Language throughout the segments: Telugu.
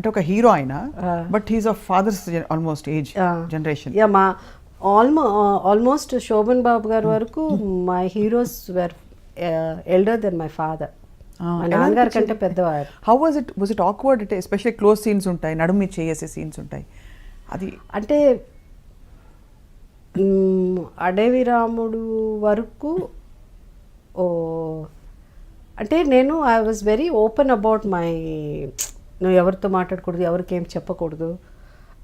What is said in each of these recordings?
అంటే ఒక హీరో ఆయన, but he's of father's almost age generation. Yeah, మా ఆల్మోస్ట్ శోభన్ బాబు గారి వరకు my heroes were elder than my father. మా నాన్నగారి కంటే పెద్దవారు. How was it awkward? అంటే ఎస్పెషల్లీ క్లోజ్ సీన్స్ ఉంటాయి, నడుము చేసే సీన్స్ ఉంటాయి. అది అంటే అడవి రాముడు వరకు అంటే నేను I was very open about my, నువ్వు ఎవరితో మాట్లాడకూడదు, ఎవరికి ఏం చెప్పకూడదు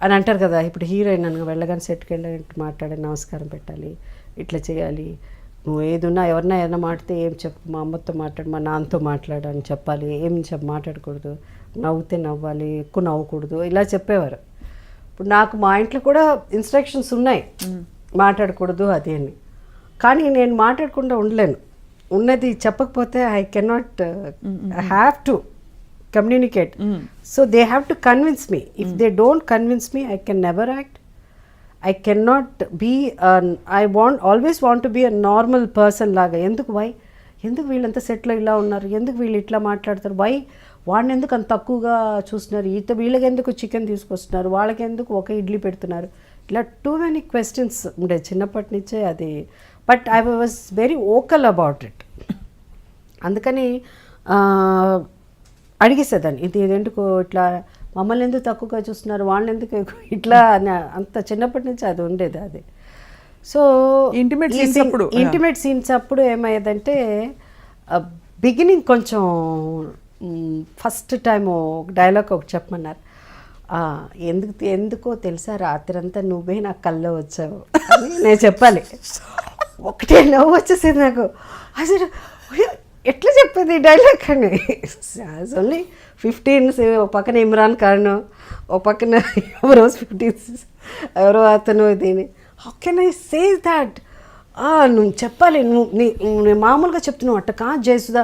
అని అంటారు కదా. ఇప్పుడు హీరోయిన్ నన్ను వెళ్ళగానే సెట్కి వెళ్ళి మాట్లాడి నమస్కారం పెట్టాలి, ఇట్లా చేయాలి, నువ్వు ఏదున్నా ఎవరైనా మాట్లాడితే ఏం చెప్పు, మా అమ్మతో మాట్లాడు, మా నాన్నతో మాట్లాడు అని చెప్పాలి, ఏం మాట్లాడకూడదు, నవ్వుతే నవ్వాలి, ఎక్కువ నవ్వకూడదు, ఇలా చెప్పేవారు. ఇప్పుడు నాకు మా ఇంట్లో కూడా ఇన్స్ట్రక్షన్స్ ఉన్నాయి, మాట్లాడకూడదు అది అని. కానీ నేను మాట్లాడకుండా ఉండలేను. ఉన్నది చెప్పకపోతే I cannot, I have to communicate. So they have to convince me. If they don't convince me I can never act. I cannot be, I always want to be a normal person లాగా. ఎందుకు వీళ్ళంతా సెట్లో ఇలా ఉన్నారు, ఎందుకు వీళ్ళు ఇట్లా మాట్లాడతారు, వాడిని ఎందుకు అంత తక్కువగా చూస్తున్నారు, వీళ్ళకి ఎందుకు చికెన్ తీసుకొస్తున్నారు, వాళ్ళకి ఎందుకు ఒక ఇడ్లీ పెడుతున్నారు, ఇలా టూ మెనీ క్వశ్చన్స్ ఉండే చిన్నప్పటి నుంచే అది. But I was very vocal about it. అందుకని అడిగేసేదాన్ని, ఇదేందుకు ఇట్లా మమ్మల్ని ఎందుకు తక్కువగా చూస్తున్నారు, వాళ్ళని ఎందుకు ఇట్లా అంత చిన్నప్పటి నుంచి అది ఉండేది. అది సో ఇంటిమేట్ సీన్స్ అప్పుడు ఏమయ్యేదంటే బిగినింగ్ కొంచెం ఫస్ట్ టైము డైలాగ్ ఒకటి చెప్పమన్నారు. ఎందుకో తెలుసా రాత్రి అంతా నువ్వే నా కల్లో వచ్చావు అని నేను చెప్పాలి. ఒకటే నవ్వు వచ్చేసేది నాకు. అసలు ఎట్లా చెప్పేది ఈ డైలాగ్ అని. ఓన్లీ 15, ఒక పక్కన ఇమ్రాన్ ఖాన్, ఒక పక్కన ఎవరో 15, ఎవరో అతను. దీని how can I say that? నువ్వు చెప్పాలి, నువ్వు మామూలుగా చెప్తున్నావు అట్ట కాదు జయసుధా,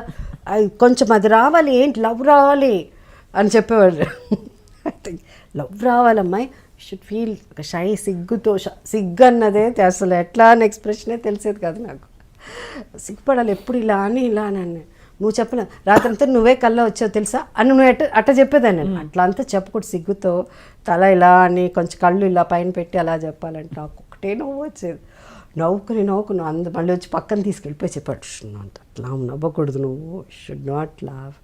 కొంచెం అది రావాలి, ఏంటి లవ్ రావాలి అని చెప్పేవాడు. లవ్ రావాలమ్మాయి, షుడ్ ఫీల్ షై, సిగ్గు అన్నదే అసలు ఎట్లా అని ఎక్స్ప్రెషనే తెలిసేది కాదు నాకు. సిగ్గుపడాలి ఎప్పుడు ఇలా అని నువ్వు చెప్పలే రాత్రంతా నువ్వే కల్లా వచ్చావు తెలుసా అని నువ్వు అట్ట చెప్పేదాన్ని. నేను అట్లా అంతా చెప్పకూడదు, సిగ్గుతో తల ఇలా అని కొంచెం కళ్ళు ఇలా పైన పెట్టి అలా చెప్పాలంటే నాకు ఒకటే నవ్వు వచ్చేది. నవ్వుకుని మళ్ళీ వచ్చి పక్కన తీసుకెళ్ళిపోయి చెప్పాడు, అట్లా నవ్వకూడదు, నువ్వు షుడ్ నాట్ లావ్,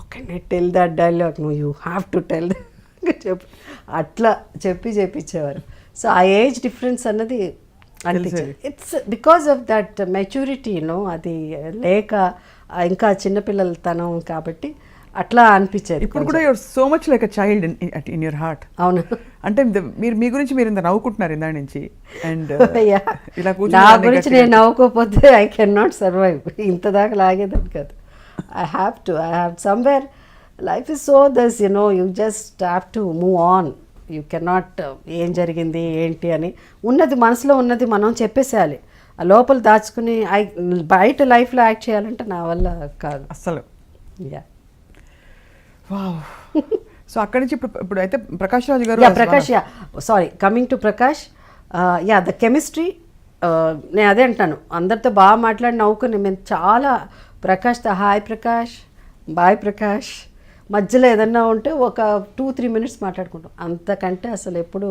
ఓకే నేను టెల్ దట్ డైలాగ్, నువ్వు యూ హ్యావ్ టు టెల్ చెప్పు, అట్లా చెప్పించేవారు. సో ఆ ఏజ్ డిఫరెన్స్ అన్నది అనిపించింది. It's because of that maturity, అది లేక ఇంకా చిన్నపిల్లల తనం కాబట్టి అట్లా అనిపించేది. ఇప్పుడు కూడా your so much like a child in your heart. అవును, అంటే మీరు మీ గురించి మీరు ఇంత నవ్వుకుంటున్నారు ఇందా నుంచి. అండ్ ఇలా నా గురించి నేను నవ్వుకోకపోతే ఐ కెన్ నాట్ సర్వైవ్. ఇంత దాకా లాగేదాన్ని కాదు. I have somewhere life is so thus you just have to move on. You cannot ఏం జరిగింది ఏంటి అని ఉన్నది మనసులో ఉన్నది మనం చెప్పేసేయాలి. ఆ లోపల దాచుకుని బయట లైఫ్లో యాక్ట్ చేయాలంటే నా వల్ల కాదు అస్సలు. Yeah, wow. సో అక్కడి నుంచి ఇప్పుడు అయితే ప్రకాష్ రాజ్ గారు, sorry, coming to Prakash, the chemistry. నేను అదే అంటాను, అందరితో బాగా మాట్లాడి నవ్వుకుని మేము చాలా ప్రకాష్తో హాయ్ ప్రకాష్, బాయ్ ప్రకాష్, మధ్యలో ఏదన్నా ఉంటే ఒక 2-3 minutes మాట్లాడుకుంటాం. అంతకంటే అసలు ఎప్పుడు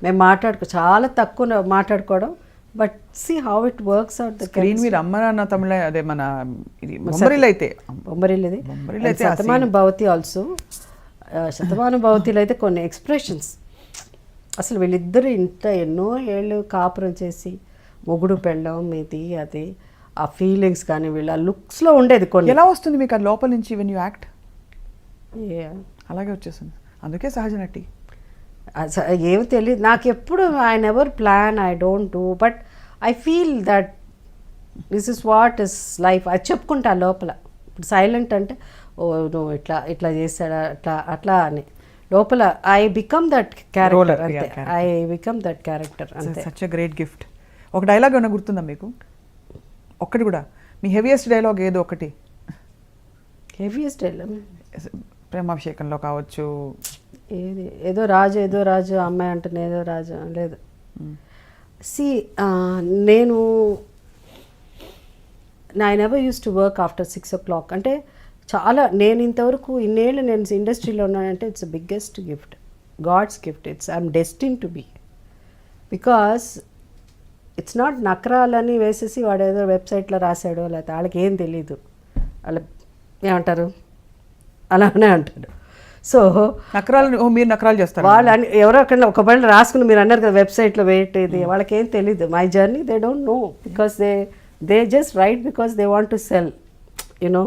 మేము చాలా తక్కువ మాట్లాడుకోవడం. But see how it works out. Screen మీద అమ్మ నాన్న తమిళ, అదే మన ఇది బొమ్మరిల్లు అయితే శతమానుభవతి ఆల్సో. శతమానుభవతిలో అయితే కొన్ని ఎక్స్ప్రెషన్స్ అసలు వీళ్ళిద్దరూ ఎన్నో ఏళ్ళు కాపురం చేసి మొగుడు పెళ్ళం ఇది అది, ఆ ఫీలింగ్స్ కానీ వీళ్ళ లుక్స్లో ఉండేది కొన్ని. ఎలా వస్తుంది మీకు ఆ లోపల నుంచి వెన్ యూ యాక్ట్? అలాగే వచ్చేసింది, అందుకే సహజ నటి. ఏమి తెలియదు నాకు ఎప్పుడు. I never plan, I don't do, but I feel that this is what is life. అది చెప్పుకుంటా లోపల. ఇప్పుడు సైలెంట్ అంటే నువ్వు ఇట్లా చేశాడా అట్లా అని, లోపల ఐ బికమ్ దట్ క్యారెక్టర్ అంతే. ఐ బికమ్ దట్ క్యారెక్టర్ అంతే. Such a great gift. ఒక డైలాగ్ ఏమైనా గుర్తుందా మీకు? ఒక్కటి కూడా, మీ హెవీయెస్ట్ డైలాగ్ ఏదో ఒకటి. హెవీయెస్ట్ డైలాగ్ ప్రేమాభిషేకంలో కావచ్చు, ఏదో రాజు అమ్మాయి అంటుంది, ఏదో రాజు లేదు. నేను I never use to work after 6 o'clock. అంటే చాలా నేను ఇంతవరకు ఇన్నేళ్ళు నేను ఇండస్ట్రీలో ఉన్నానంటే it's biggest gift, God's gift. I'm destined to be. Because it's not నకరాలని వేసేసి వాడు ఏదో వెబ్సైట్లో రాశాడు, లేకపోతే వాళ్ళకి ఏం తెలీదు, వాళ్ళ ఏమంటారు అలానే అంటాడు. సో నకరాలు మీరు నకరాలు చేస్తారు. వాళ్ళు ఎవరో అక్కడ ఒకవేళ రాసుకుని మీరు అన్నారు కదా వెబ్సైట్లో పెట్టేది, వాళ్ళకి ఏం తెలీదు. My journey they don't know because they just right because they want to cell, you know.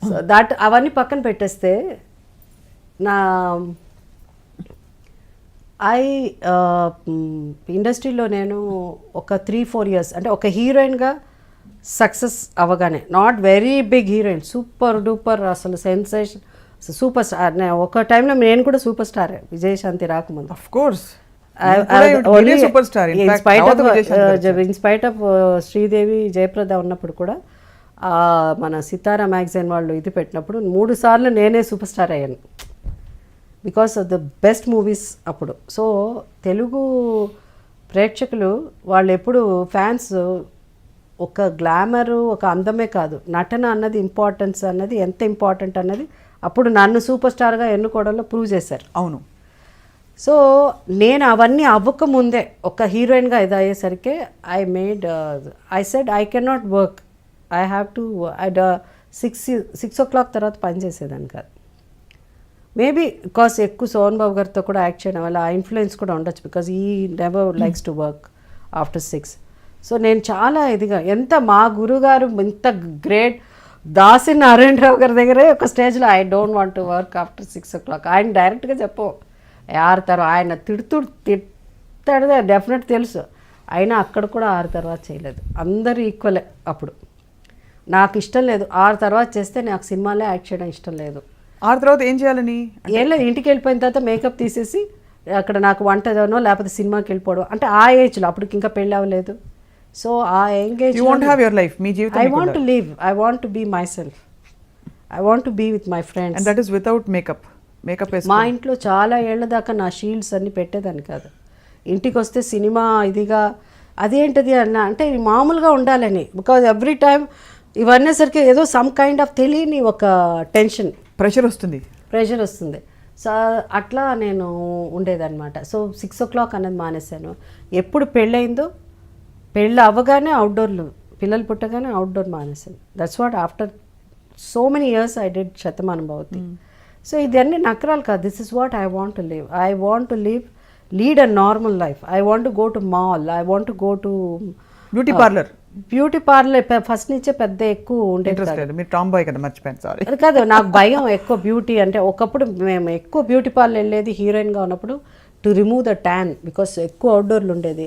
So that అవన్నీ పక్కన పెట్టేస్తే నా ఇండస్ట్రీలో నేను ఒక 3-4 years అంటే ఒక హీరోయిన్గా సక్సెస్ అవ్వగానే, not very big heroine, super duper అసలు సెన్సేషన్, సూపర్ స్టార్. ఒక టైంలో నేను కూడా సూపర్ స్టార్, విజయశాంతి రాకముందు. Of course in spite of Sridevi Jayaprada ఉన్నప్పుడు కూడా మన సితారా మ్యాగజైన్ వాళ్ళు ఇది పెట్టినప్పుడు 3 సార్లు నేనే సూపర్ స్టార్ అయ్యాను because of the best movies అప్పుడు. సో తెలుగు ప్రేక్షకులు వాళ్ళు ఎప్పుడు ఫ్యాన్స్ ఒక గ్లామరు ఒక అందమే కాదు, నటన అన్నది ఇంపార్టెన్స్ అన్నది ఎంత ఇంపార్టెంట్ అన్నది అప్పుడు నన్ను సూపర్ స్టార్గా ఎన్నుకోవడంలో ప్రూవ్ చేశారు. అవును. సో నేను అవన్నీ అవ్వకముందే ఒక హీరోయిన్గా ఇది అయ్యేసరికి I said I can not work, I have to 6 o'clock తర్వాత పనిచేసేదాన్ని కాదు. మేబీ బికాస్ ఎక్కువ సోహన్ బాబు గారితో కూడా యాక్ట్ చేయడం వల్ల ఆ ఇన్ఫ్లుయెన్స్ కూడా ఉండొచ్చు, బికాస్ ఈ never likes to work after 6. So నేను చాలా ఇదిగా ఎంత మా గురుగారు ఇంత గ్రేట్ దాసి నారాయణరావు గారి దగ్గరే ఒక స్టేజ్లో I don't want to work after 6 o'clock ఆయన డైరెక్ట్గా చెప్పు ఆరుతారు, ఆయన తిడతాడు డెఫినెట్ తెలుసు, అయినా అక్కడ కూడా 6 తర్వాత చేయలేదు. అందరూ ఈక్వలే. అప్పుడు నాకు ఇష్టం లేదు 6 తర్వాత చేస్తే నాకు సినిమాలే యాక్ట్ చేయడం ఇష్టం లేదు. 6 తర్వాత ఏం చేయాలని ఏం లేదు, ఇంటికి వెళ్ళిపోయిన తర్వాత మేకప్ తీసేసి అక్కడ నాకు వంటనో లేకపోతే సినిమాకి వెళ్ళిపోవడం, అంటే ఆ ఏజ్లో అప్పటికి ఇంకా పెళ్ళి అవ్వలేదు. సో ఆ engage you want have your life, మీ జీవితం I want to live, I want to be myself, I want to be with my friends. And that is without makeup. మా ఇంట్లో చాలా ఏళ్ల దాకా నా షీల్డ్స్ అన్ని పెట్టేదాన్ని కాదు. ఇంటికి వస్తే సినిమా ఇదిగా అదేంటిది అన్న అంటే మామూలుగా ఉండాలని, బికాజ్ ఎవ్రీ టైమ్ ఇవన్నీసరికి ఏదో సమ్ కైండ్ ఆఫ్ తెలియని ఒక టెన్షన్, ప్రెషర్ వస్తుంది. సో అట్లా నేను ఉండేదన్నమాట. సో 6 o'clock అన్నది మానేశాను. ఎప్పుడు పెళ్ళయిందో పెళ్ళి అవ్వగానే అవుట్డోర్లు, పిల్లలు పుట్టగానే అవుట్డోర్ మానేశాను. That's what after so many years I did Shatamanam Bhavati. So ఇదన్నీ నకరాలు కాదు, this is what I want to live. I want to lead a normal life. I want to go to mall, I want to go to beauty parlour. First నుంచే పెద్ద ఎక్కువ ఉండేది అది కాదు, నాకు భయం ఎక్కువ బ్యూటీ అంటే. ఒకప్పుడు మేము ఎక్కువ బ్యూటీ పార్లర్ వెళ్ళేది హీరోయిన్గా ఉన్నప్పుడు to remove the tan, because ఎక్కువ అవుట్డోర్లు ఉండేది.